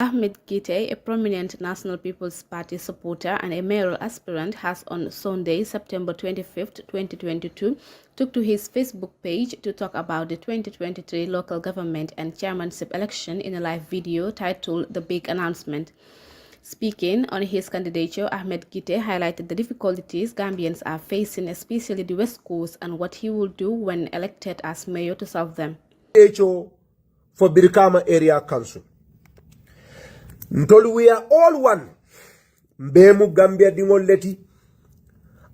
AHMED GITTEH, a prominent National People's Party supporter and a mayoral aspirant, has on Sunday, September 25, 2022, took to his Facebook page to talk about the 2023 local government and chairmanship election in a live video titled The Big Announcement. Speaking on his candidature, AHMED GITTEH highlighted the difficulties Gambians are facing, especially the West Coast, and what he will do when elected as mayor to solve them. For Birkama Area Council. Ntolu we are all one. Mbemu Gambia dingol leti.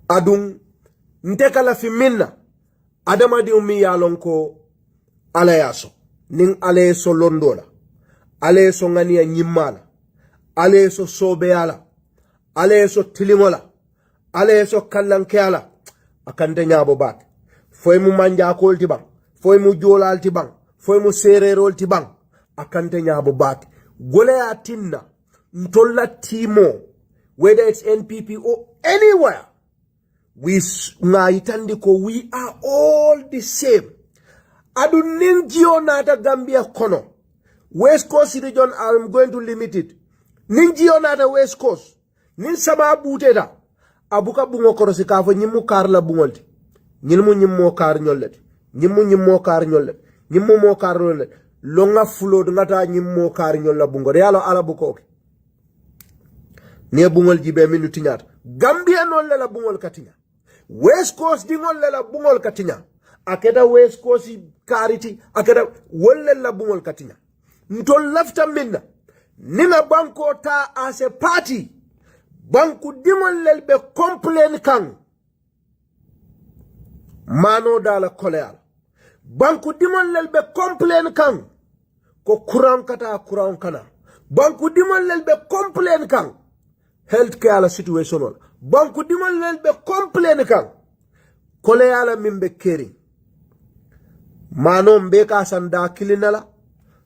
Adung ntekala fi minna. Adama di umi ya lonko alayaso. Ning alayaso londola. Alayaso ngania nyimala. Alayaso sobeala. Alayaso tilimola. Alayaso kalankeala. Akante nyabo bak. Foy mu manja kol tibang. Foy mu jolal tibang. Foy mu sererol tibang. Akante nyabo bak. Gole atinna, ntolla timo, whether it's NPP or anywhere, we are all the same. Adu ningio nata Gambia kono. West Coast region, I'm going to limit it. Ningio nata West Coast. Nin sama buteda. Abuka bungo korosi kafo nyimu kar la bungolti. Nyimu kar nyollet. Nyimu kar nyollet. Nyimu mo kar nyollet. Longa fulo ngata nyimmo kar nyolla bungo yalo ala bukoke ne bungol jibe minuti nyata Gambia non la bungol katinya West Coast dingol la bungol katinya akeda West Coast kariti akeda wolle la bungol katinya ntol lafta minna nina banko ta as a party banku dingol lelbe complain kan mano dala koleal banku dimon lelbe complain kan ko kuran kata kuran kana banku dimon lelbe complain kan healthcare situation banku dimon lelbe complain kan kole ala mimbe keri mano mbeka sanda kilinala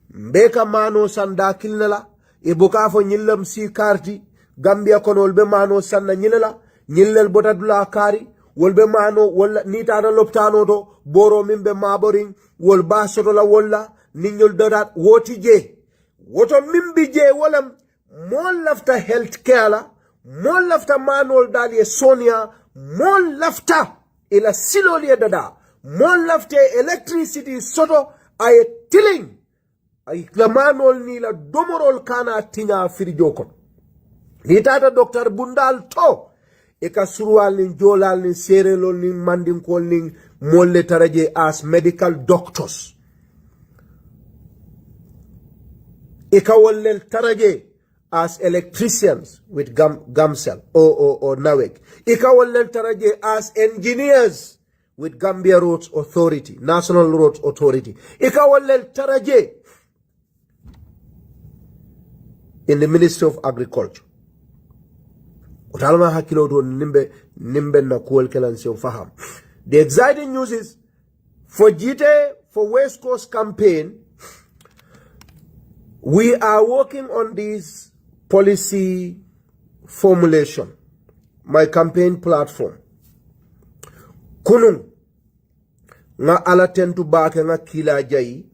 mbeka mano sanda kilinala ibuka fo nyillam si karti Gambia konol be mano sanna nyilala nyillel botadula kari wolbe mano wala nitana loptano to boro mimbe maboring wol basoto la wala ninyol dodat woti je woto mimbi je wala mon lafta healthcare la mon lafta manol dali sonia mon lafta ila siloli dada mon lafta electricity soto ay tilling ay la manol ni la domorol kana tinya firjoko nitata docteur bundal to eka surwal nin jolal nin serelol nin mandinkol nin molle taraje as medical doctors eka wollel taraje as electricians with gamcell or nawek eka wollel taraje as engineers with Gambia Roads Authority, National Roads Authority eka wollel taraje in the Ministry of Agriculture. The exciting news is for GITTEH, for West Coast campaign, we are working on this policy formulation, my campaign platform. Kunung nga alatentu bake nga kila jai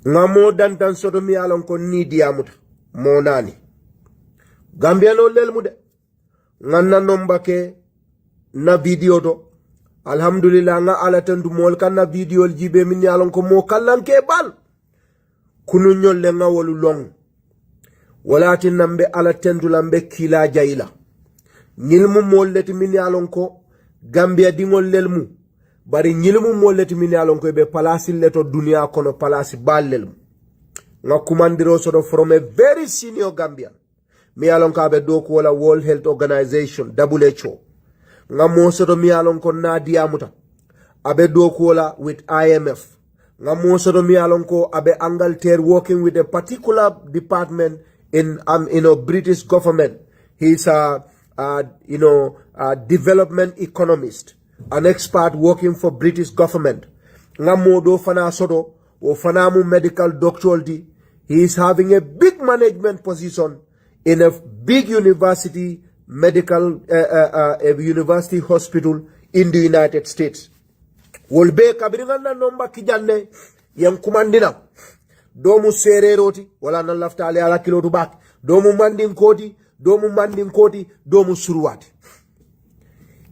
nga mo dantan sodomi alon ko ni diamuta mo nani Gambia no lel mude nganna nombake na video do alhamdulillah nga alatendu mol kan na video jibe min yalon ko mo kallanke bal kunu nyolle nga wolu long walati nambe alatendu lambe kila jaila nyilmu molleti min yalon ko Gambia dingol lelmu bari nyilmu molleti min yalon ko be palasi leto dunia kono palasi ballelmu nga kumandiro sodo from a very senior Gambian mi alon ka be do ko la World Health Organization WHO nga mo sodo mi alon ko na diamuta abe do ko la with IMF nga mo sodo mi alon ko abe Angleterre working with a particular department in British government. He's a development economist, an expert working for British government. Nga mo do fana sodo o fana mu medical doctoralty. He is having a big management position in a big university university hospital in the United States. Wolbe kabiringa na nomba kijanne yang kumandina domu sereroti wala nan laftale ala kilotu bak domu mandin koti domu surwati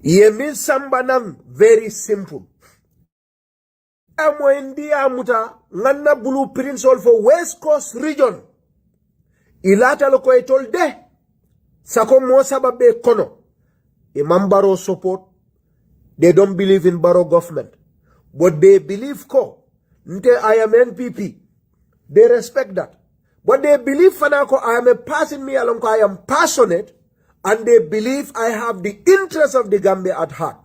yemin samba nan very simple amo india muta nganna blueprint all for West Coast region ilata loko etolde sako mo sababe kono Imam Barrow support. They don't believe in Barrow government. But they believe I am NPP. They respect that. But they believe Fanako, I am a person me along, I am passionate, and they believe I have the interest of the Gambia at heart.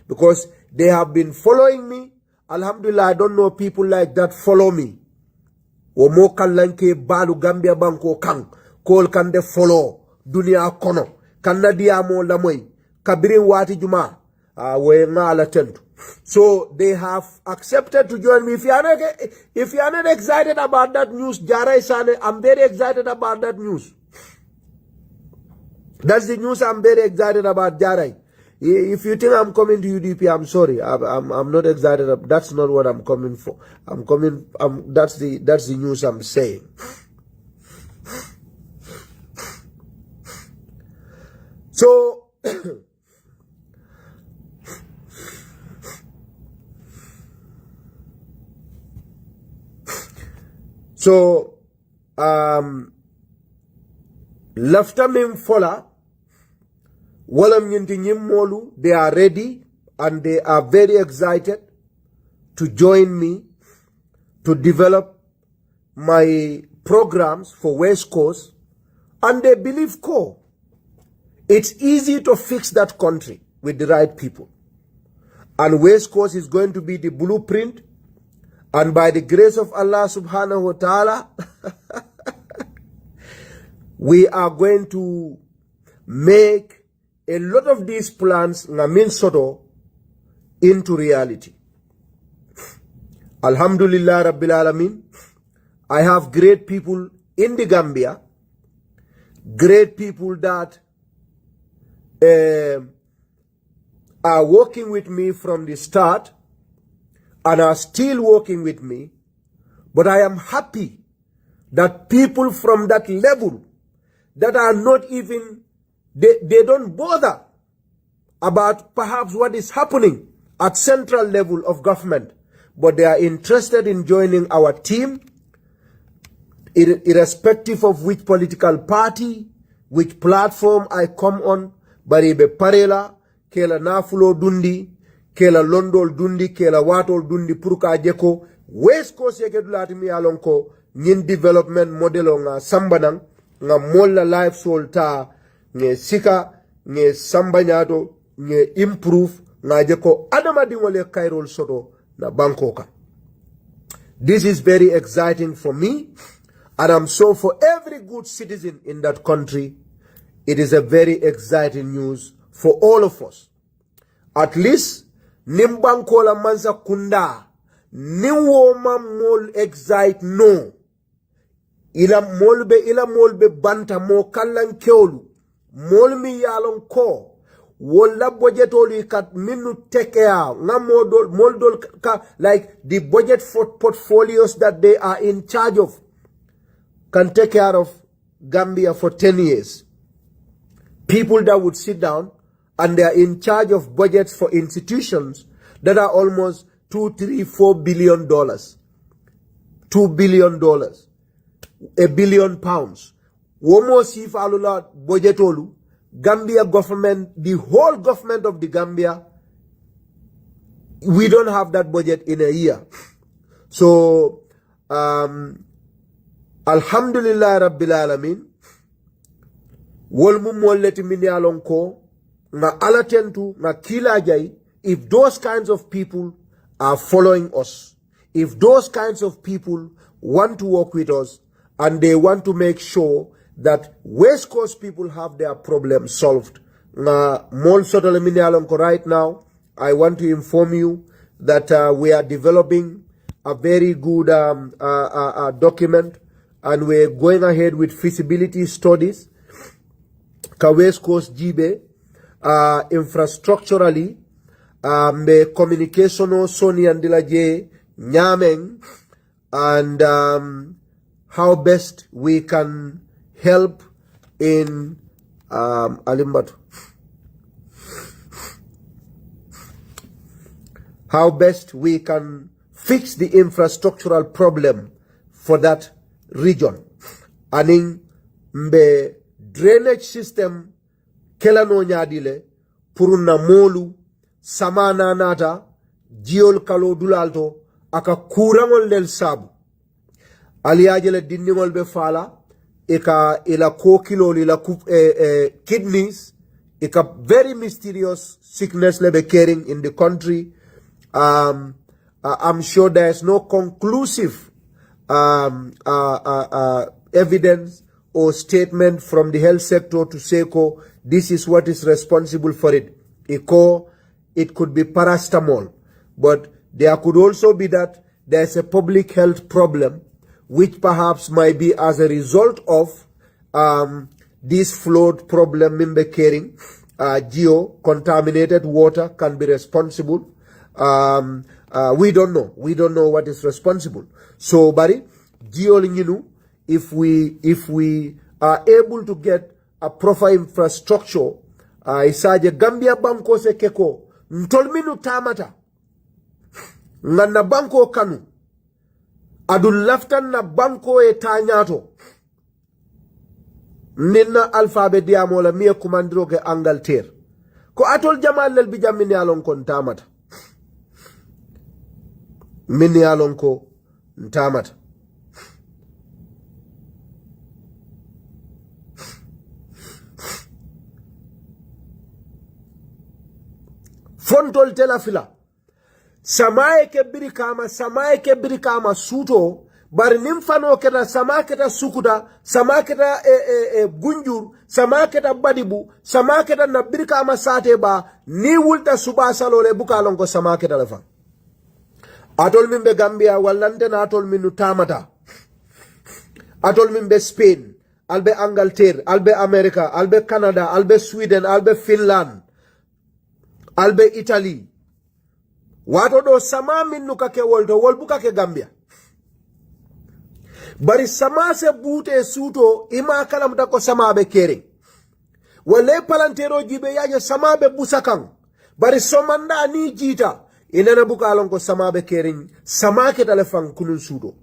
Because they have been following me. Alhamdulillah, I don't know people like that follow me. Omo kalanke balu Gambia banko kang. Kol kan de follow. Dunia kono. Kanna diamo lamoy. Kabirin wati juma. So they have accepted to join me. If you are not excited about that news, Jarai Sane, I'm very excited about that news. That's the news I'm very excited about, Jarai. If you think I'm coming to UDP, I'm sorry. I'm not excited. That's not what I'm coming for. That's the news I'm saying. So lafta min fola walam nyinti nyimmolu, they are ready and they are very excited to join me to develop my programs for West Coast, and they believe it's easy to fix that country with the right people, and West Coast is going to be the blueprint. And by the grace of Allah subhanahu wa ta'ala, we are going to make a lot of these plans ngamin soto into reality. Alhamdulillah Rabbil Alameen. I have great people in the Gambia, great people that are working with me from the start and are still working with me. But I am happy that people from that level that are not even, they don't bother about perhaps what is happening at central level of government, but they are interested in joining our team, irrespective of which political party, which platform I come on. Baribe parela, kela nafulo dundi, kela londol dundi, kela watol dundi puruka jeko, West Coast yekedulati mi alonko, nyin development modelo nga sambanang, nga molla life soul ta, nge sika, nge sambanyato, nge improve, nga jeko adama dingole kairol soto na Bangkoka. This is very exciting for me, and I'm sure for every good citizen in that country, it is a very exciting news for all of us. At least, nimbankola mansa kunda, niwoma mol excite no. Ila molbe banta mo kallan keolu, molmi yalon ko, wala budgetoli kat minu take care, nga moldol ka, like the budget for portfolios that they are in charge of, can take care of Gambia for 10 years. People that would sit down and they are in charge of budgets for institutions that are almost $2, $3, $4 billion. $2 billion. £1 billion. Womo si falula budgetolu, Gambia government, the whole government of the Gambia, we don't have that budget in a year. So, Alhamdulillah Rabbil Alameen, wolmu molleti mini alonko, na alatentu, na kila jai, if those kinds of people are following us, if those kinds of people want to work with us, and they want to make sure that West Coast people have their problems solved, na mol sotole mini alonko right now, I want to inform you that we are developing a very good document, and we're going ahead with feasibility studies. West Coast Jibe, infrastructurally, me communication Sony and Dilaje, Nyameng, and how best we can help in Alimbatu. How best we can fix the infrastructural problem for that region. Aning mbe drainage system kelano nyadile puruna molu samana nata jiol kalo dulalto aka kurangol lel sabu aliyajele dinningol be fala ila kokilo ila kidneys ika very mysterious sickness lebe caring in the country. I'm sure there's no conclusive evidence or statement from the health sector to say this is what is responsible for it. It could be paracetamol, but there could also be that there's a public health problem which perhaps might be as a result of this flood problem in the caring. Contaminated water can be responsible. We don't know. We don't know what is responsible. So, Barry, if we are able to get a proper infrastructure, isaje Gambia banko se keko ntolminu tamata ngana banko kanu adul laftan na banko e tanyato ninna alphabet diamola miye kumandiro ke Angleterre ko atol jamal lel bi jamini alon kon tamata minni alon ko tamata fontol telafila samaye ke birikama suto bari nimfano keta samaketa sukuta samaketa gunjur samaketa badibu samaketa na birikama sate ba ni wulta suba salole bukalon ko samaketa lefa atol mimbe Gambia wallante na atol minu tamata atol mimbe Spain albe Angleterre albe America albe Canada albe Sweden albe Finland albe Italy wato do sama minnu kake wolto wolbuka ke Gambia bari sama se bute suto ima kalamta ko sama be kere wale palantero jibe yaje sama be busakan bari somanda ni jita inena bukalon ko sama be kering sama ke telefon kunun suto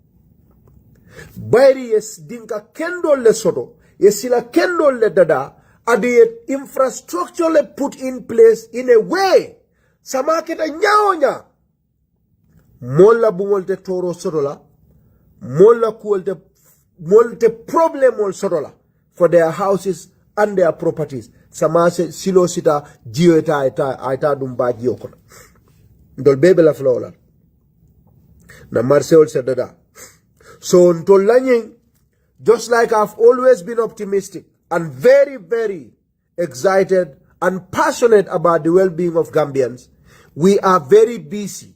bari yes dinka kendol le soto yesila kendol le dada adi infrastructure le put in place in a way sama kita nyaonya molla bungolte toro sodola molla kuolte molte problem ol sodola for their houses and their properties sama se silo sita jio eta dumba jio kono ndol bebe la flola na marseol sedada so ntol lanyin just like I've always been optimistic and very, very excited and passionate about the well-being of Gambians, we are very busy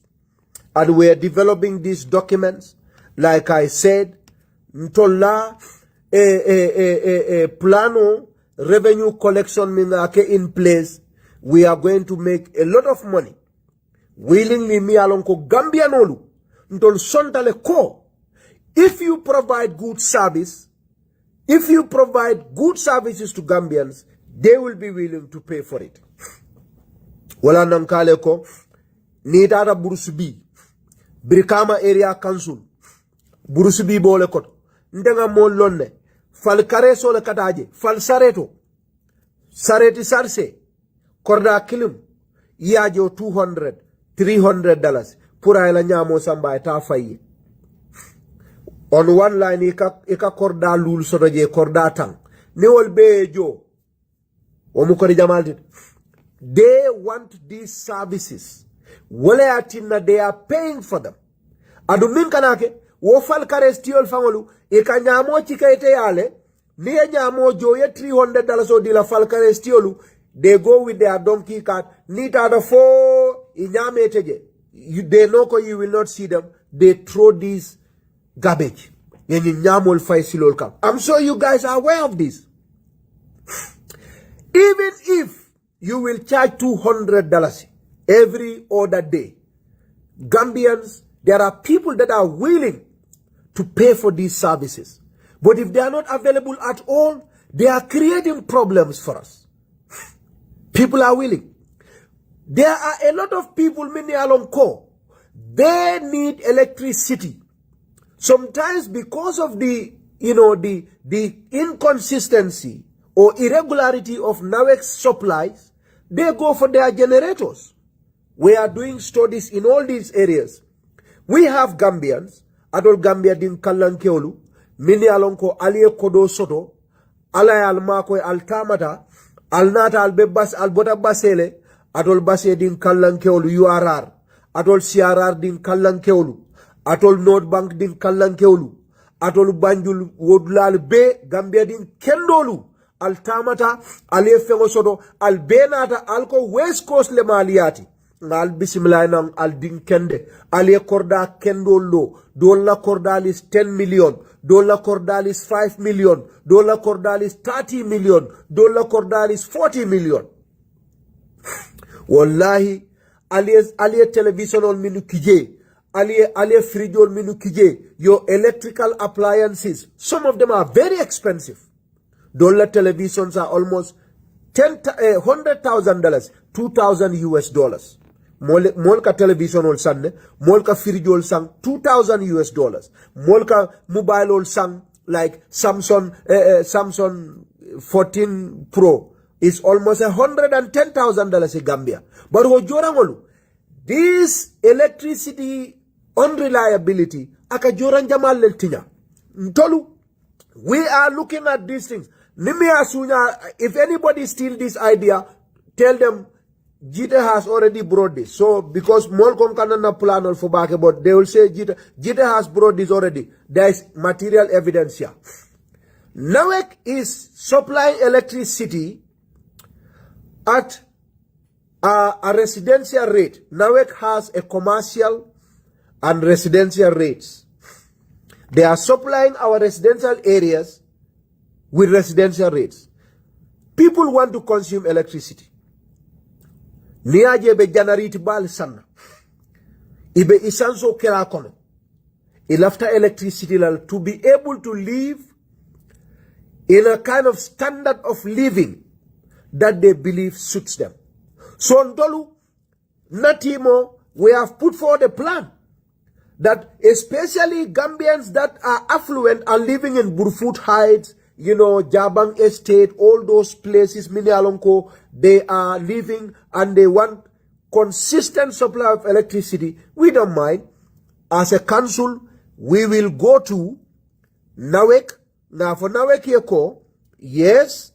and we are developing these documents. Like I said, Ntola plano revenue collection minake in place. We are going to make a lot of money. Willingly mi alonko Gambianolu ntol sontale ko. If you provide good service, if you provide good services to Gambians, they will be willing to pay for it. Wala nankale ko ni tata Burusubi Brikama Area Council Burusubi bole koto ndenga molonne fal kareso le kataje fal sareto sareti sarse korda kilim yajo $200-300 pura ila nyamo samba ta fayi. On one line, ika korda lul sotoje korda tang. Ni wol bejo. Omukori jamalti. They want these services. Wale atina, they are paying for them. Adu min kanake, wofal kare stiol fangolu, ika nyamo chika ite yale, niye nyamo joye $300 o dila fal kare stiolu, they go with their donkey cart, nita the four, inyame eteje. They know you will not see them. They throw these garbage. I'm sure you guys are aware of this. Even if you will charge $200 every other day, Gambians, there are people that are willing to pay for these services. But if they are not available at all, they are creating problems for us. People are willing. There are a lot of people, many along core. They need electricity. Sometimes because of the inconsistency or irregularity of NAWEC's supplies, they go for their generators. We are doing studies in all these areas. We have Gambians, adol Gambia din Kalankeolu, mini alonko alie kodo soto, ala almako altamata, alnata albebas albota basele, adol base din Kalankeolu URR, adol CRR din Kalankeolu, atol North Bank din Kalankeolu, atol Banjul wodlal be Gambia din Kendolu, altamata alie fengo soto, albenata alko West Coast le maliati. Ngal bismillah nang al din kende ali korda kendo lo dolla kordalis 10 million dolla kordalis 5 million dolla kordalis 30 million dolla kordalis 40 million wallahi ali television on minu kije ali fridge on minu kije your electrical appliances, some of them are very expensive. Dollar televisions are almost $100,000, $2,000 US. Molka television ol sanne, molka fridge ol sang $2,000 US. Molka mobile ol sang like Samsung 14 Pro is almost $110,000 in Gambia. But jorangolu, this electricity unreliability aka joran jamal leltinya. Ntolu, we are looking at these things. If anybody steal this idea, tell them GITTEH has already brought this. So, because Molcom cannot plan for back, but they will say GITTEH has brought this already. There is material evidence here. NAWEC is supplying electricity at a residential rate. NAWEC has a commercial and residential rates. They are supplying our residential areas with residential rates. People want to consume electricity. Niaje be janariti bal sanna. Ibe isanso kera kono. Ilafta electricity to be able to live in a kind of standard of living that they believe suits them. So Ndolu, Natimo, we have put forward a plan that especially Gambians that are affluent are living in Burfoot Heights, Jabang Estate, all those places, Minialonko, they are living and they want consistent supply of electricity. We don't mind. As a council, we will go to NAWEC. Now for NAWEC, yes,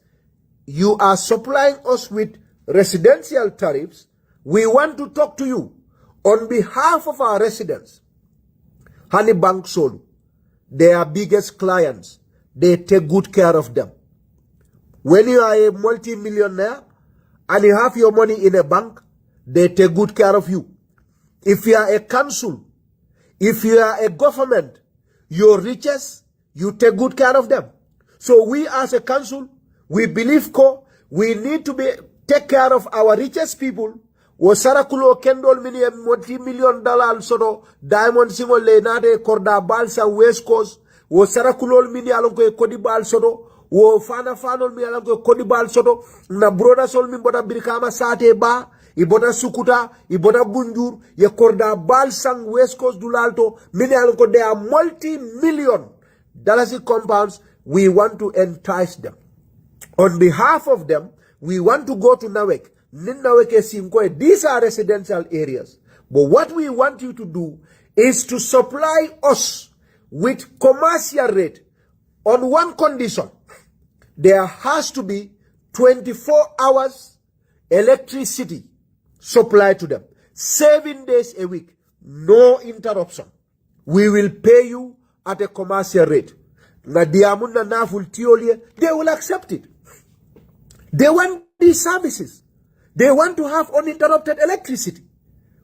you are supplying us with residential tariffs. We want to talk to you on behalf of our residents. Honey Bank Solu, they are biggest clients. They take good care of them. When you are a multi-millionaire and you have your money in a bank, they take good care of you. If you are a council, if you are a government, your riches, you take good care of them. So we as a council, we believe we need to take care of our richest people. Wo sarakulo kendol mini multi-million dollar soto diamond singol le nade korda balsa West Coast. Wo sarakulol mini alonko e kodi bal soto wo fanol mi alonko e kodi bal soto na broda sol mi bota birkama sate ba ibota sukuta ibota bunjur ye korda bal sang West Coast dulalto mini alonko they are multi-million dollars compounds. We want to entice them. On behalf of them, we want to go to NAWEC. These are residential areas. But what we want you to do is to supply us with commercial rate on one condition. There has to be 24 hours electricity supply to them. 7 days a week. No interruption. We will pay you at a commercial rate. They will accept it. They want these services. They want to have uninterrupted electricity.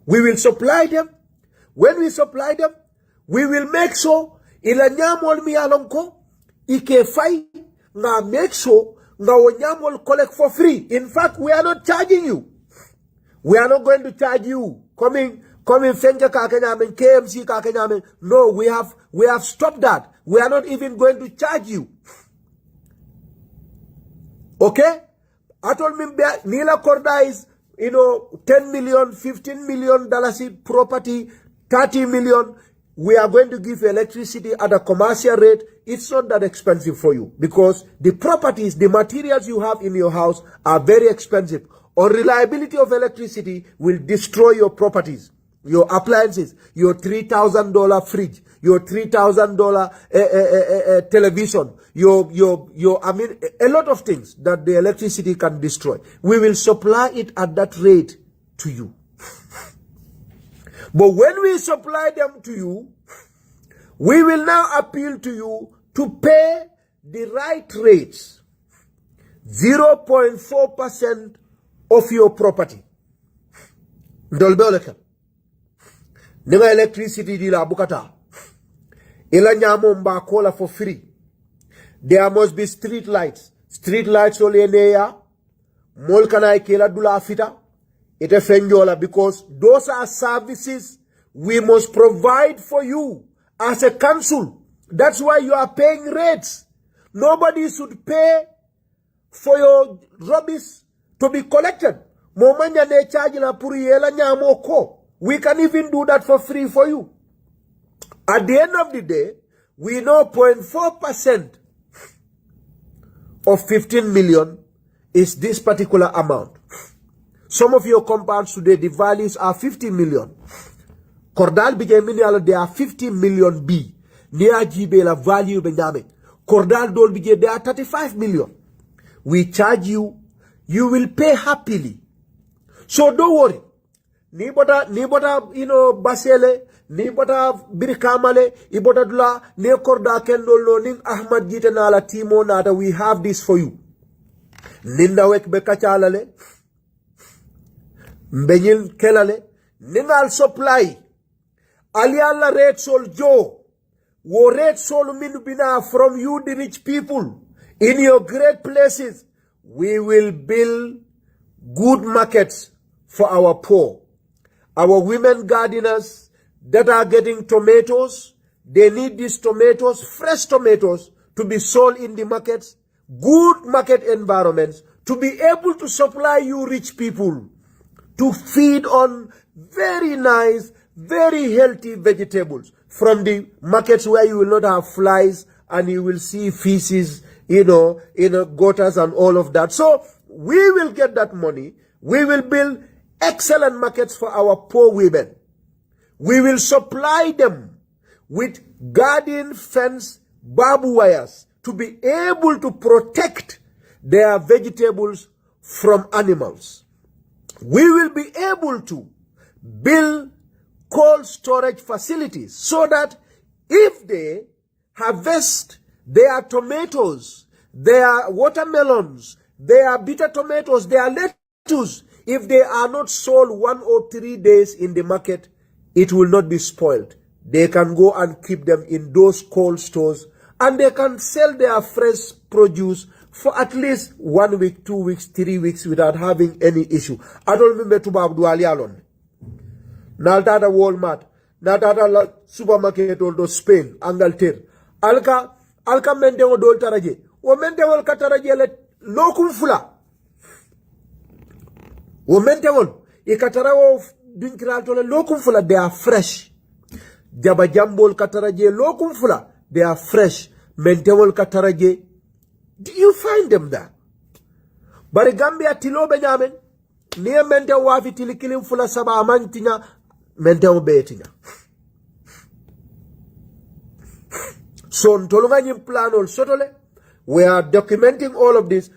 We will supply them. When we supply them, we will make sure ila nyamol mi alonko ike fai nga make sure nga nyamol collect for free. In fact, we are not charging you. We are not going to charge you. Coming Fenja Kakenyamen, KMC Kakenyamen. No, we have stopped that. We are not even going to charge you. Okay? I told me Nila Korda is, 10 million, 15 million dollars property, 30 million. We are going to give electricity at a commercial rate. It's not that expensive for you because the properties, the materials you have in your house are very expensive. Unreliability of electricity will destroy your properties, your appliances, your $3,000 fridge, your $3,000 television, I mean, a lot of things that the electricity can destroy. We will supply it at that rate to you. But when we supply them to you, we will now appeal to you to pay the right rates, 0.4% of your property. Ndolbeoleka. Nima electricity di la bukata. Ila nyamo mba kola for free. There must be street lights. Street lights ole neya. Mol kana ikela dula afita. Ite fenjola because those are services we must provide for you as a council. That's why you are paying rates. Nobody should pay for your rubbish to be collected. Momanya ne charge na puri yela nyamo ko. We can even do that for free for you. At the end of the day, we know 0.4% of 15 million is this particular amount. Some of your compounds today, the values are 50 million. Cordal became mineral, there are 50 million B. Near GB la value benjamin. Cordal dol became there are 35 million. We charge you, you will pay happily. So don't worry. Ni bota, basele, ni bota birikamale, ibota dula, ni korda kendolo, ning AHMED GITTEH na la timo nata, we have this for you. Ninda wek bekachalale, mbenyin kelale, ninal supply, aliala rate sol jo, wo rate sol minubina from you the rich people, in your great places, we will build good markets for our poor. Our women gardeners that are getting tomatoes, they need these tomatoes, fresh tomatoes, to be sold in the markets, good market environments, to be able to supply you rich people, to feed on very nice, very healthy vegetables from the markets where you will not have flies and you will see feces, gutters and all of that. So we will get that money. We will build excellent markets for our poor women. We will supply them with garden fence barbed wires to be able to protect their vegetables from animals. We will be able to build cold storage facilities so that if they harvest their tomatoes, their watermelons, their bitter tomatoes, their lettuce, if they are not sold 1 or 3 days in the market, it will not be spoiled. They can go and keep them in those cold stores and they can sell their fresh produce for at least 1 week, 2 weeks, 3 weeks without having any issue. I don't remember to Abduali alone. Naltata Walmart, Natata supermarket or Spain, Angleterre. Alka mente o dol taraje. O mente wal kataraje le lokum fula. Womentewol ikatarawo dinkral to lokum fula, they are fresh. Jaba jambol kataraje lokum fula, they are fresh. Mentewol kataraje, do you find them there? Bari Gambia tilo benyamen niye mente wafi tilikilim fula saba amantinya mentewo betinya. So ntolunga nyim planol sotole. We are documenting all of this.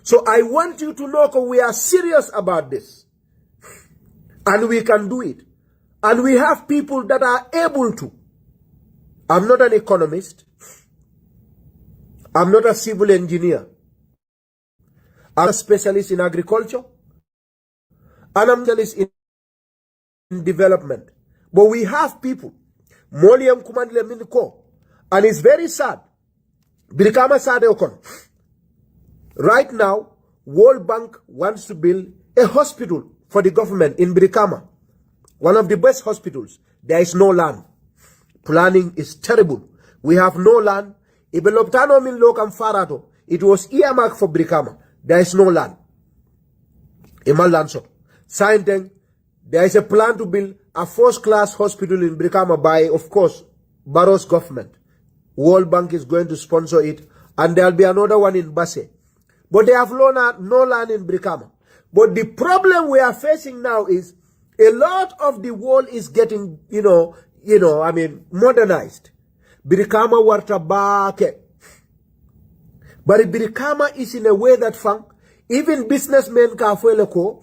So I want you to know we are serious about this. And we can do it. And we have people that are able to. I'm not an economist. I'm not a civil engineer. I'm a specialist in agriculture. And I'm a specialist in development. But we have people. Moliam Kumandle Miniko. And it's very sad. Birikama Sade Okon. Right now, World Bank wants to build a hospital for the government in Birikama. One of the best hospitals. There is no land. Planning is terrible. We have no land. Ibeloptano min lokam farato. It was earmarked for Brikama. There is no land. Imal Lanso. Signed, there is a plan to build a first-class hospital in Brikama by, of course, Barrow's government. World Bank is going to sponsor it. And there will be another one in Basse. But they have no land in Brikama. But the problem we are facing now is a lot of the world is getting, modernized. Brikama warta baake. But Brikama is in a way that even businessmen ka ko.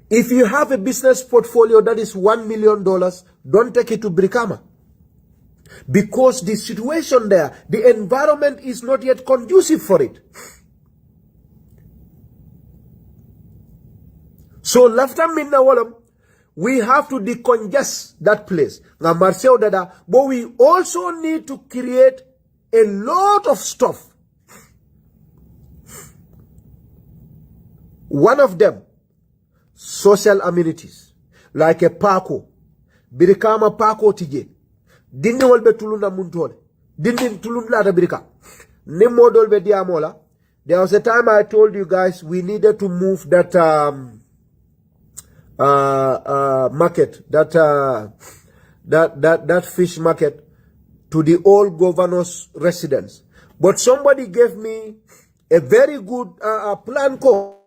If you have a business portfolio that is $1 million, don't take it to Brikama. Because the situation there, the environment is not yet conducive for it. So, lafta minna walam, we have to decongest that place. But we also need to create a lot of stuff. One of them, social amenities, like a parko. Birikama parko tije. Dindi wolbe tulunda muntole. Dindi tulunda birika. Nimmo dolbe diamola. There was a time I told you guys we needed to move that market, that fish market to the old governor's residence. But somebody gave me a very good plan call.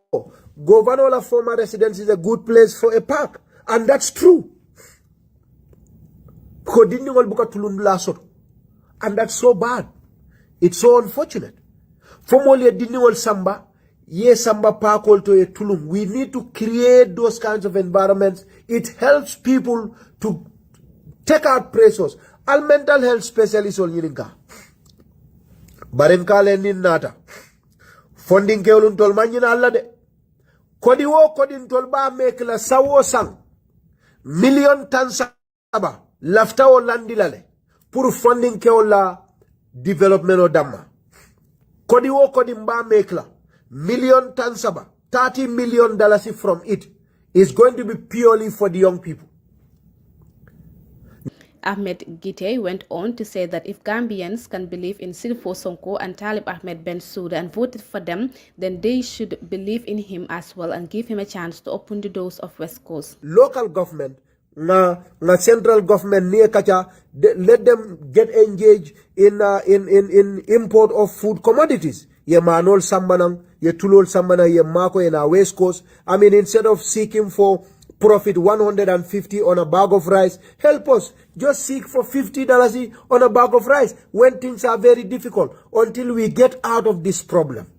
Governor former residence is a good place for a park. And that's true. And that's so bad. It's so unfortunate. Formally, Dinniwal Samba, Samba Park to a Tulum. We need to create those kinds of environments. It helps people to take out pressures. All mental health specialists on Yirinka. Barenkale Nata. Funding Keolun Tolmanina Allade. Kodi wo kodin tolba make la sawo sang. Million tons saba. Lafta o landilale. Pour funding keola development o damma. Kodi wo kodin ba make la. Million tons saba. $30 million from it is going to be purely for the young people. AHMED GITTEH went on to say that if Gambians can believe in Sirifo Sonko and Talib Ahmed Bensouda and voted for them, then they should believe in him as well and give him a chance to open the doors of West Coast. Local government, na central government near Kacha, let them get engaged in import of food commodities. Ye manol sambanang, ye tulol sambana, ye mako in our West Coast. I mean, instead of seeking for profit 150 on a bag of rice, help us. Just seek for $50 on a bag of rice when things are very difficult until we get out of this problem.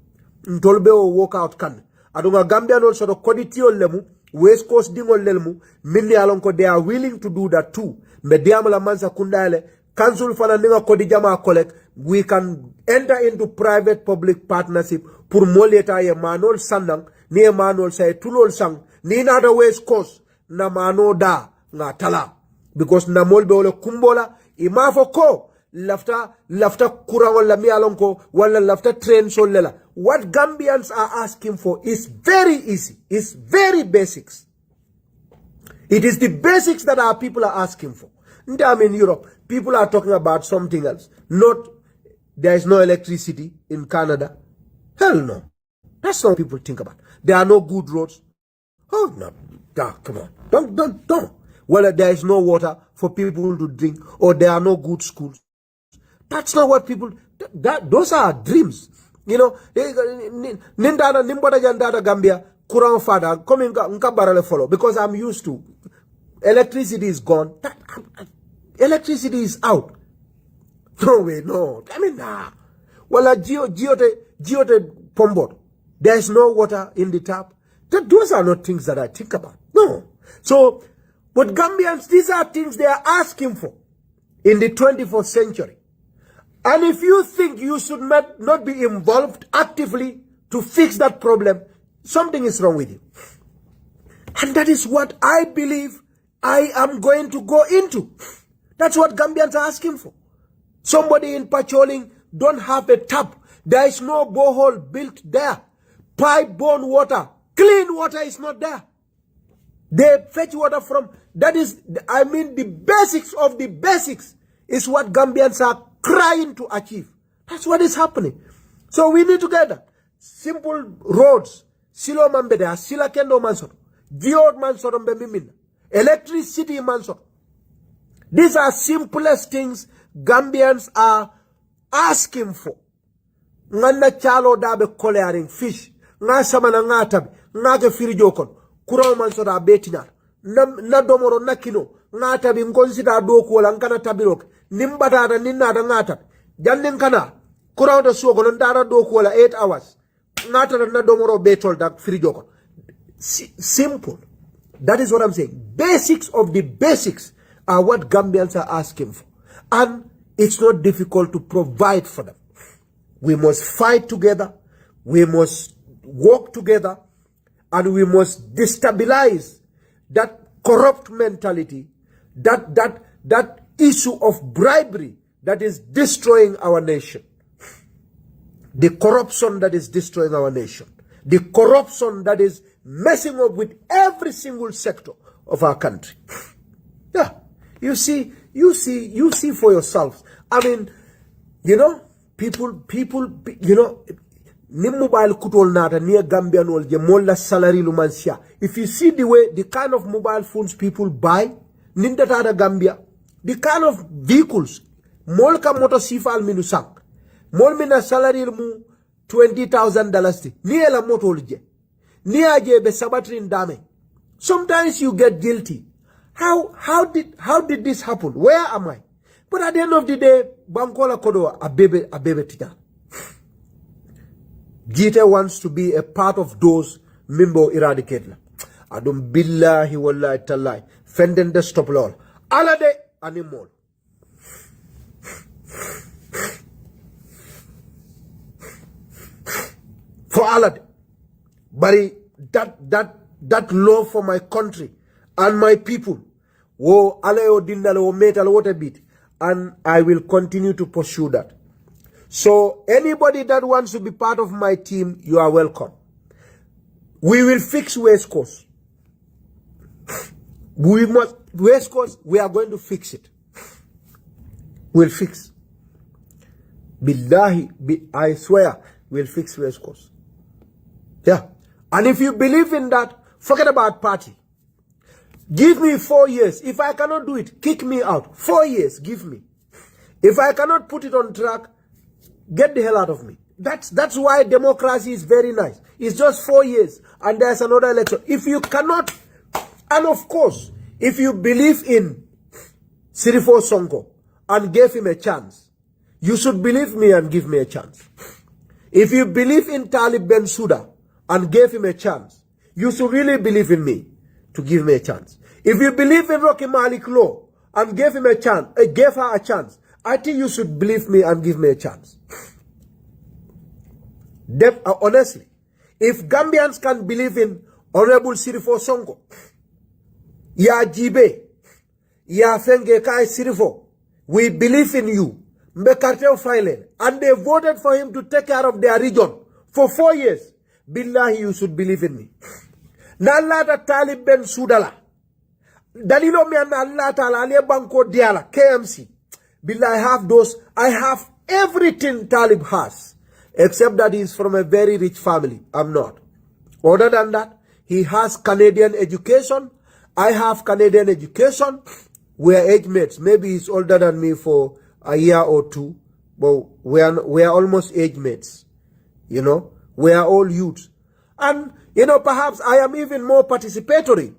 Ntolbe o walk out kan. Adunga Gambia no sort of koditio lemu, West Coast dingo lemu, minni alonko they are willing to do that too. Mediam la mansa kundale, council fana ninga kodijama collect, we can enter into private public partnership pour moleta ye manol sandang, ni ye manol say tulol sang, ni nada West Coast, na mano da, nga tala. Because na molbe ole kumbola, imafo ko, lafta kurangol la mialonko, wala lafta train so lela. What Gambians are asking for is very easy. It's very basics. It is the basics that our people are asking for. I'm in Europe. People are talking about something else. Not, there is no electricity in Canada. Hell no. That's not what people think about. There are no good roads. Oh, no. Come on. Don't. Well, there is no water for people to drink, or there are no good schools. That's not what people, those are dreams. You know, nindana nimbada jandada Gambia, kurang fada, coming nkabarale follow, because I'm used to, electricity is gone, electricity is out. No way, no. I mean, nah. Well, geote pombot. There's no water in the tap. Those are not things that I think about. No. So, but Gambians, these are things they are asking for in the 21st century. And if you think you should not be involved actively to fix that problem, something is wrong with you. And that is what I believe I am going to go into. That's what Gambians are asking for. Somebody in Pacholing don't have a tap. There is no borehole built there. Pipe-borne water, clean water is not there. They fetch water from, that is, I mean, the basics of the basics is what Gambians are crying to achieve. That's what is happening. So we need to get that. Simple roads. Silo mambede, sila kendo mansoro. Geod mansoro mbemimina. Electricity mansoro. These are simplest things Gambians are asking for. Nganda chalo dabe collaring fish. Nga samana nga tabi. Nga ke firijokon. Kurao mansoro abetinar. Na domoro na kino. Nga tabi nkonsita doku wala nkana tabirok. Nimbata ninna nga tabi. Jannin kana. Kurao da suwa kono ndara doku wala 8 hours. Nga tabi na domoro betol da firijokon. Simple. That is what I'm saying. Basics of the basics are what Gambians are asking for. And it's not difficult to provide for them. We must fight together. We must work together. And we must destabilize that corrupt mentality, that issue of bribery that is destroying our nation. The corruption that is destroying our nation. The corruption that is messing up with every single sector of our country. Yeah. You see for yourselves. I mean, people, ni mobile kutol nata near Gambian wal je molla salary lumansia. If you see the kind of mobile phones people buy, nindata Gambia, the kind of vehicles, molka moto sifal minu sank. Mol mina salary mu $20,000 ni ela moto je. Ni aje be sabatrin dame. Sometimes you get guilty. How did this happen? Where am I? But at the end of the day, Bankola Kodo a baby tija. Gitteh wants to be a part of those Mimbo eradicate. Adum billahi wallahi tallahi. Fenden de stop lol. Alade animal. For Alade. But that love for my country and my people. Wo alayo dindale wo metal what a bit. And I will continue to pursue that. So anybody that wants to be part of my team, you are welcome. We will fix West Coast. West Coast, we are going to fix it. We'll fix. Billahi, I swear, we'll fix West Coast. Yeah. And if you believe in that, forget about party. Give me 4 years. If I cannot do it, kick me out. 4 years, give me. If I cannot put it on track, get the hell out of me. That's why democracy is very nice. It's just 4 years and there's another election. If you cannot, and of course, if you believe in Sirifo Sonko and gave him a chance, you should believe me and give me a chance. If you believe in Talib Bensouda and gave him a chance, you should really believe in me to give me a chance. If you believe in Rocky Malik Law and gave him a chance, gave her a chance, I think you should believe me and give me a chance. Honestly, if Gambians can believe in Honorable Sirifo Sonko, Ya Jibe, Ya Fenge Kai Sirifo, we believe in you, Mbekarteo Filen, and they voted for him to take care of their region for 4 years. Billahi, you should believe in me. Nalata Talib Ben Sudala. Dalilo mi Allah Ta'ala Ali Banko Diala, KMC. Billahi, I have everything Talib has. Except that he is from a very rich family. I'm not. Other than that, he has Canadian education. I have Canadian education. We are age mates. Maybe he's older than me for a year or two. But we are almost age mates. We are all youths. And, perhaps I am even more participatory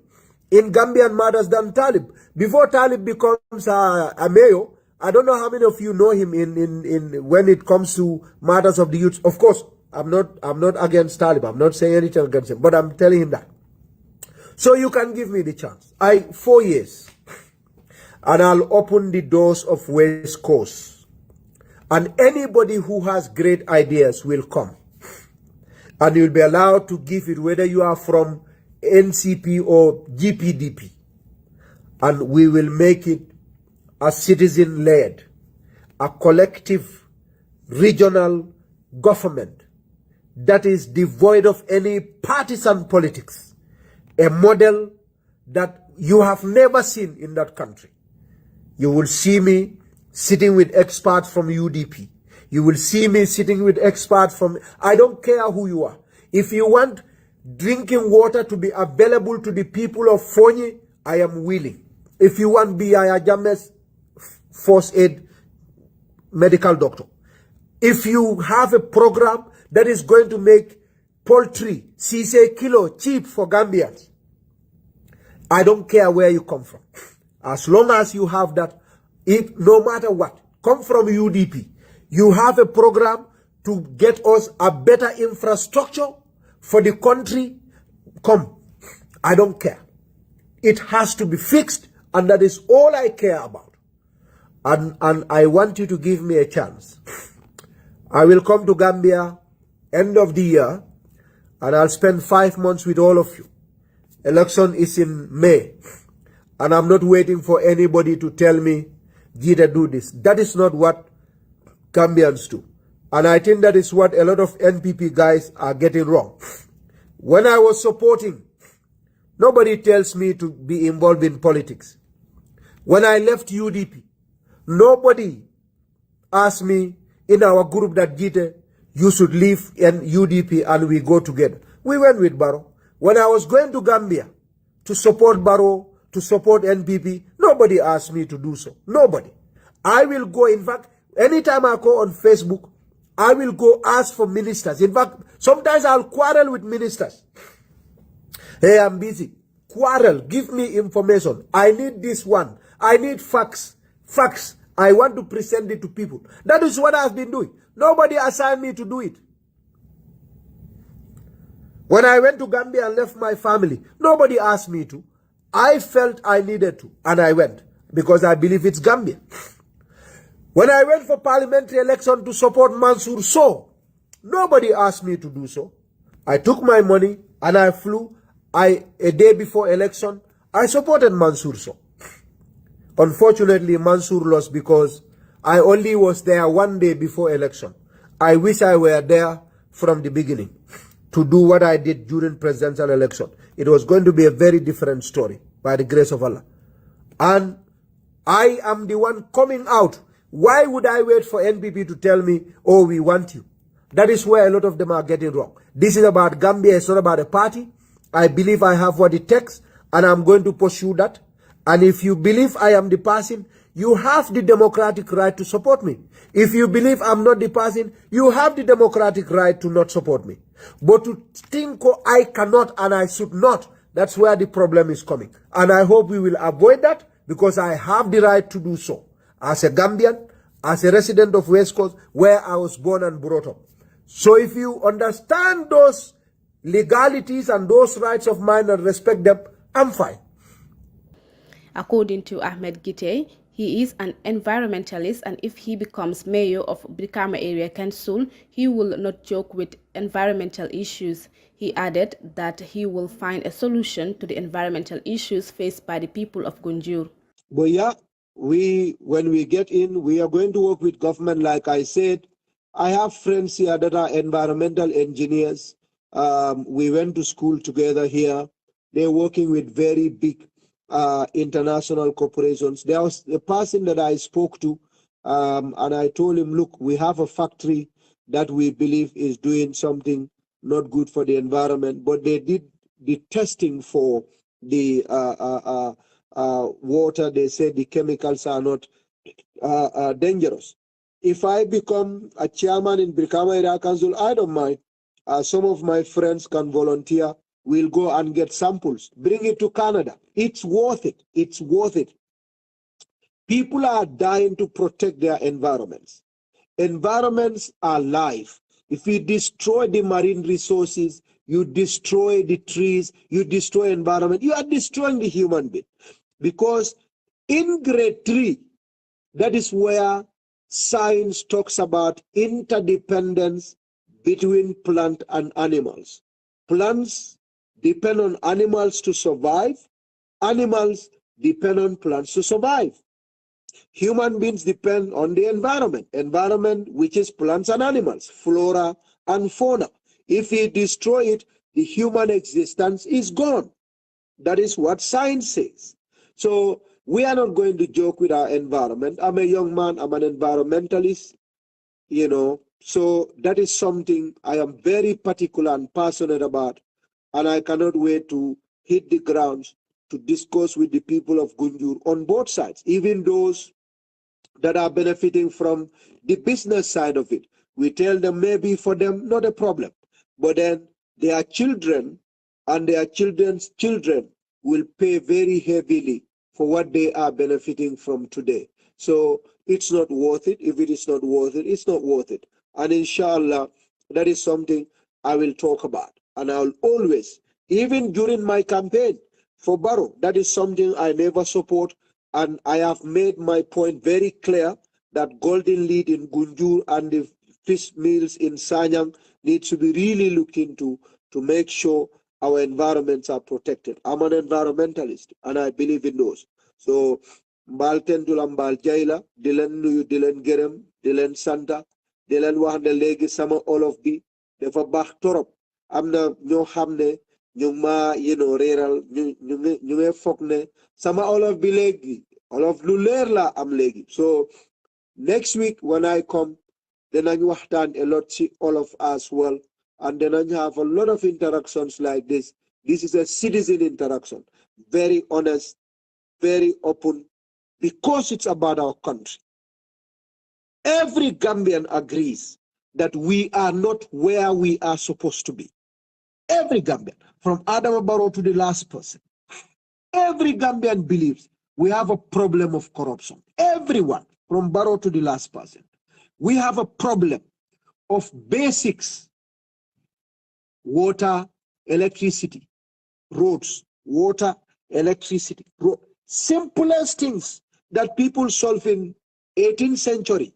in Gambian matters than Talib. Before Talib becomes a mayor, I don't know how many of you know him in when it comes to matters of the youth. Of course, I'm not against Talib. I'm not saying anything against him, but I'm telling him that. So you can give me the chance. 4 years. And I'll open the doors of West Coast. And anybody who has great ideas will come. And you'll be allowed to give it whether you are from NCP or GPDP. And we will make it a citizen-led, a collective regional government that is devoid of any partisan politics. A model that you have never seen in that country. You will see me sitting with experts from UDP. You will see me sitting with experts from, I don't care who you are. If you want drinking water to be available to the people of Fonyi, I am willing. If you want B.I. James first aid medical doctor. If you have a program that is going to make poultry, CC kilo cheap for Gambians, I don't care where you come from. As long as you have that, no matter what, come from UDP. You have a program to get us a better infrastructure for the country. Come. I don't care. It has to be fixed, and that is all I care about. And I want you to give me a chance. I will come to Gambia end of the year, and I'll spend 5 months with all of you. Election is in May, and I'm not waiting for anybody to tell me, Gitteh, do this. That is not what Gambians do. And I think that is what a lot of NPP guys are getting wrong. When I was supporting, nobody tells me to be involved in politics. When I left UDP, nobody asked me in our group that Gitteh, you should leave in UDP and we go together. We went with Barrow. When I was going to Gambia to support Barrow, to support NPP, nobody asked me to do so. Nobody. I will go, in fact, anytime I go on Facebook, I will go ask for ministers. In fact, sometimes I'll quarrel with ministers. Hey, I'm busy. Quarrel. Give me information. I need this one. I need facts. Facts. I want to present it to people. That is what I've been doing. Nobody assigned me to do it. When I went to Gambia and left my family, nobody asked me to. I felt I needed to, and I went, because I believe it's Gambia. When I went for parliamentary election to support Mansour Sow, nobody asked me to do so. I took my money and I flew. A day before election, I supported Mansour Sow. Unfortunately, Mansour lost because I only was there one day before election. I wish I were there from the beginning to do what I did during presidential election. It was going to be a very different story by the grace of Allah. And I am the one coming out. Why would I wait for NPP to tell me, oh, we want you? That is where a lot of them are getting wrong. This is about Gambia. It's not about a party. I believe I have what it takes, and I'm going to pursue that. And if you believe I am the person, you have the democratic right to support me. If you believe I'm not the person, you have the democratic right to not support me. But to think I cannot and I should not, that's where the problem is coming. And I hope we will avoid that, because I have the right to do so. As a Gambian, as a resident of West Coast, where I was born and brought up. So if you understand those legalities and those rights of mine and respect them, I'm fine. According to AHMED GITTEH, he is an environmentalist, and if he becomes mayor of Brikama Area Council, he will not joke with environmental issues. He added that he will find a solution to the environmental issues faced by the people of Gunjur. But yeah, when we get in, we are going to work with government. Like I said, I have friends here that are environmental engineers. We went to school together here. They're working with very big international corporations. There was a person that I spoke to, and I told him, look, we have a factory that we believe is doing something not good for the environment, but they did the testing for the water. They said the chemicals are not dangerous. If I become a chairman in Brikama Area Council, I don't mind. Some of my friends can volunteer. We'll go and get samples, bring it to Canada. It's worth it. It's worth it. People are dying to protect their environments. Environments are life. If you destroy the marine resources, you destroy the trees, you destroy environment, you are destroying the human being. Because in grade 3, that is where science talks about interdependence between plant and animals. Plants depend on animals to survive. Animals depend on plants to survive. Human beings depend on the environment which is plants and animals, flora and fauna. If we destroy it, the human existence is gone. That is what science says. So we are not going to joke with our environment. I'm a young man, I'm an environmentalist, you know, so that is something I am very particular and passionate about, and I cannot wait to hit the grounds to discuss with the people of Gunjur on both sides, even those that are benefiting from the business side of it. We tell them maybe for them, not a problem. But then their children and their children's children will pay very heavily for what they are benefiting from today. So it's not worth it. If it is not worth it, it's not worth it. And inshallah, that is something I will talk about. And I'll always, even during my campaign for Barrow, that is something I never support. And I have made my point very clear that golden lead in Gunjur and the fish mills in Sanyang needs to be really looked into to make sure our environments are protected. I'm an environmentalist and I believe in those. So mbal tendula mbal jaila dilen nuyu dilen gerem dilen santa dilen wax ne legi sama olof bi dafa bax torop amna ñoo xamne ñu ma yeno reral ñu nge fokk ne sama olof bi legi olof lu leer la am legi. So next week when I come, then I waxtaan a lot see all of us well, and then I have a lot of interactions like this. This is a citizen interaction, very honest, very open, because it's about our country. Every Gambian agrees that we are not where we are supposed to be. Every Gambian, from Adam Barrow to the last person. Every Gambian believes we have a problem of corruption. Everyone, from Barrow to the last person. We have a problem of basics: water, electricity, roads, water, electricity, road. Simplest things that people solve in 18th century.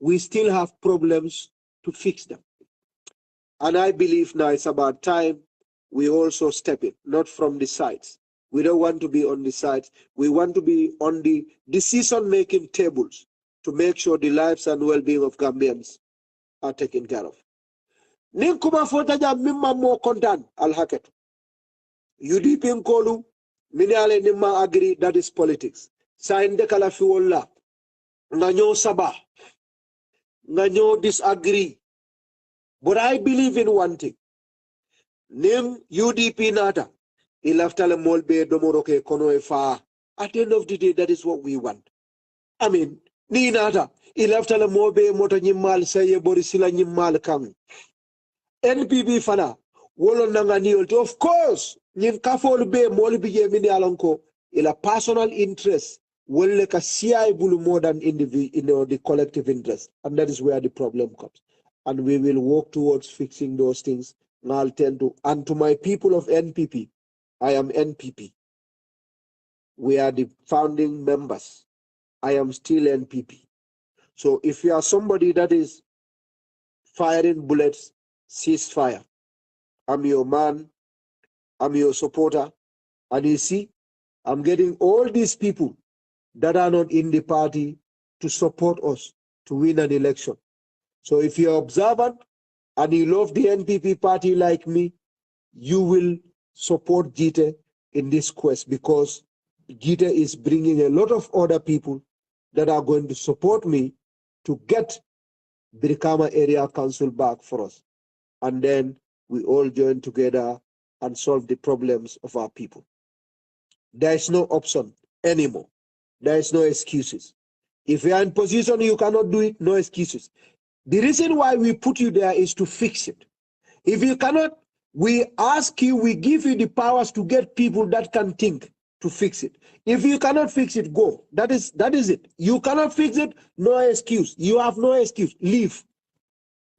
We still have problems to fix them. And I believe now it's about time we also step in, not from the sides. We don't want to be on the sides. We want to be on the decision-making tables to make sure the lives and well-being of Gambians are taken care of. Ninkuma fotaja mimma mo kontan al-haket. UDP nkolu, minale nimma agree that is politics. Sa inde kala fiwolla, nganyo sabah, nganyo disagree. But I believe in one thing. Nim UDP nata, ilaftale molbe domoroke kono efa. At the end of the day, that is what we want. I mean, ni nata, ilaftale molbe mota nyimal saye borisila nyimal kang. NPP fana, wolo nanga niyolte. Of course, nyin kafol be molbi mini alonko, ila personal interest, wole ka CI bulu more than the collective interest. And that is where the problem comes. And we will work towards fixing those things. And to my people of NPP, I am NPP. We are the founding members. I am still NPP. So if you are somebody that is firing bullets, cease fire. I'm your man. I'm your supporter. And you see, I'm getting all these people that are not in the party to support us to win an election. So if you're observant and you love the NPP party like me, you will support Gitteh in this quest, because Gitteh is bringing a lot of other people that are going to support me to get Brikama Area Council back for us. And then we all join together and solve the problems of our people. There is no option anymore. There is no excuses. If you are in position you cannot do it, no excuses. The reason why we put you there is to fix it. If you cannot, we ask you, we give you the powers to get people that can think to fix it. If you cannot fix it, go. That is it. You cannot fix it, no excuse. You have no excuse. Leave.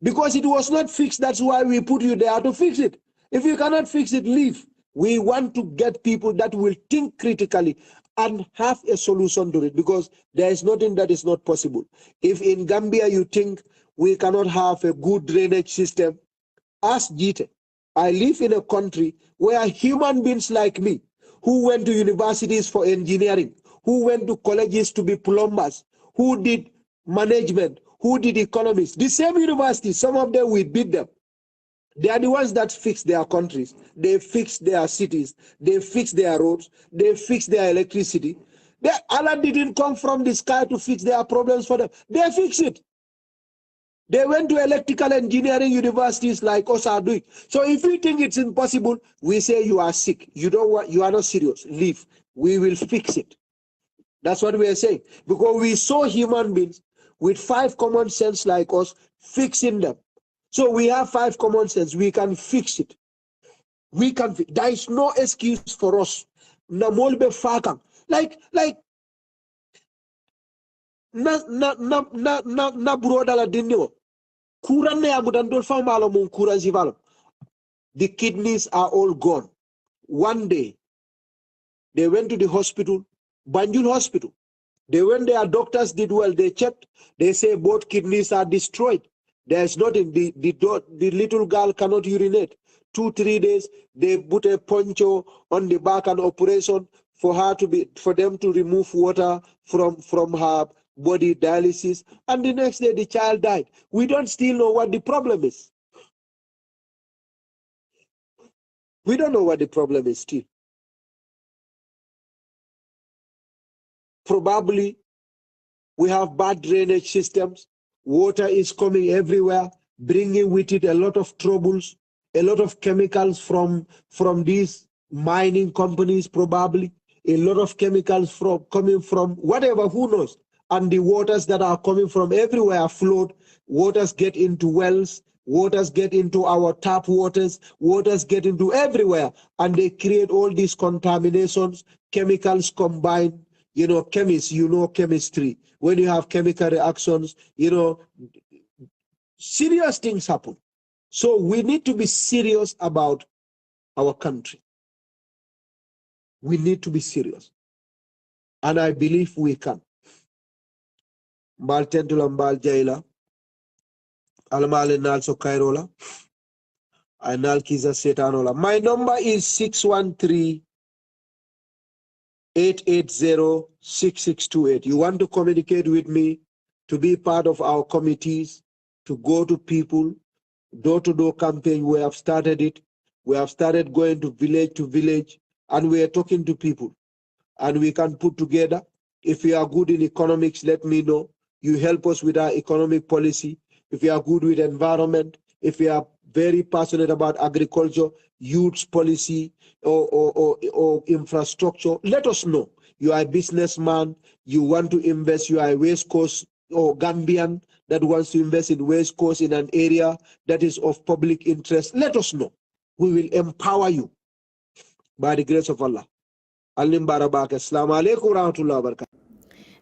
Because it was not fixed, that's why we put you there to fix it. If you cannot fix it, leave. We want to get people that will think critically and have a solution to it, because there is nothing that is not possible. If in Gambia you think we cannot have a good drainage system, ask Gitteh. I live in a country where human beings like me, who went to universities for engineering, who went to colleges to be plumbers, who did management, who did economics, the same universities, some of them we beat them. They are the ones that fix their countries. They fix their cities. They fix their roads. They fix their electricity. Allah didn't come from the sky to fix their problems for them. They fix it. They went to electrical engineering universities like us are doing. So if you think it's impossible, we say you are sick. You don't want, you are not serious. Leave. We will fix it. That's what we are saying. Because we saw human beings with 5 common sense like us fixing them. So we have 5 common sense. We can fix it. We can. There is no excuse for us. Na molbe fakang. Like na broda la dinyo. Kuran ne agudandol famalo mun kuran zivalo. The kidneys are all gone. One day, they went to the hospital, Banjul Hospital. They went there, doctors did well, they checked, they say both kidneys are destroyed. There's nothing, the little girl cannot urinate. 2-3 days, they put a poncho on the back and operation for them to remove water from her body, dialysis, and the next day the child died. We don't still know what the problem is. We don't know what the problem is still. Probably we have bad drainage systems. Water is coming everywhere, bringing with it a lot of troubles, a lot of chemicals from these mining companies, probably a lot of chemicals coming from whatever, who knows. And the waters that are coming from everywhere flood. Waters get into wells, waters get into our tap waters, waters get into everywhere, and they create all these contaminations, chemicals combined. You know, chemists, you know chemistry. When you have chemical reactions, you know, serious things happen. So we need to be serious about our country. We need to be serious. And I believe we can. Mbal tentula mbal jaila. Almale nalso kairola. Anal kiza setanola. My number is 613-880-6628. You want to communicate with me, to be part of our committees, to go to people, door-to-door campaign. We have started it. We have started going to village, and we are talking to people. And we can put together. If you are good in economics, let me know. You help us with our economic policy. If you are good with environment, if you are very passionate about agriculture, youth policy, or infrastructure, let us know. You are a businessman, you want to invest, you are a West Coast or Gambian that wants to invest in West Coast in an area that is of public interest, let us know. We will empower you by the grace of Allah. Assalamu alaikum wa rahmatullahi wa barakatuh.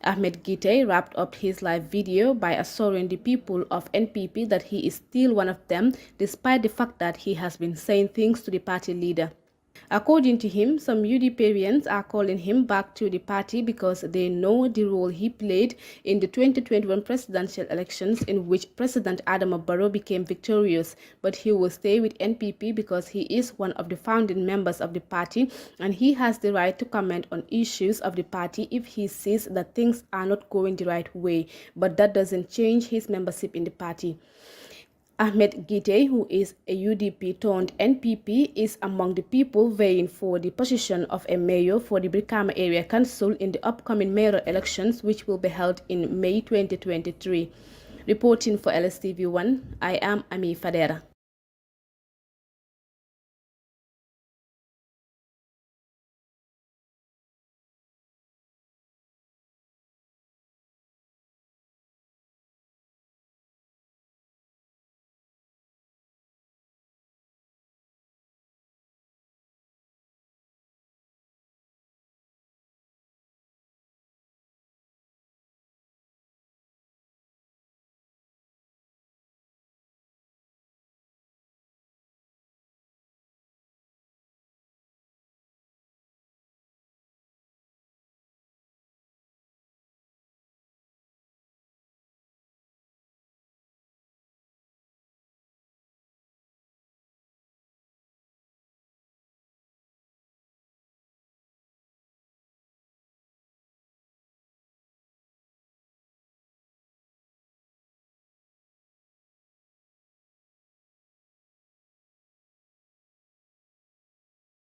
AHMED GITTEH wrapped up his live video by assuring the people of NPP that he is still one of them, despite the fact that he has been saying things to the party leader. According to him, some UDPians are calling him back to the party because they know the role he played in the 2021 presidential elections, in which President Adama Barrow became victorious, but he will stay with NPP because he is one of the founding members of the party and he has the right to comment on issues of the party if he sees that things are not going the right way, but that doesn't change his membership in the party. AHMED GITTEH, who is a UDP turned NPP, is among the people vying for the position of a mayor for the Brikama Area Council in the upcoming mayoral elections, which will be held in May 2023. Reporting for LSTV1, I am Ami Fadera.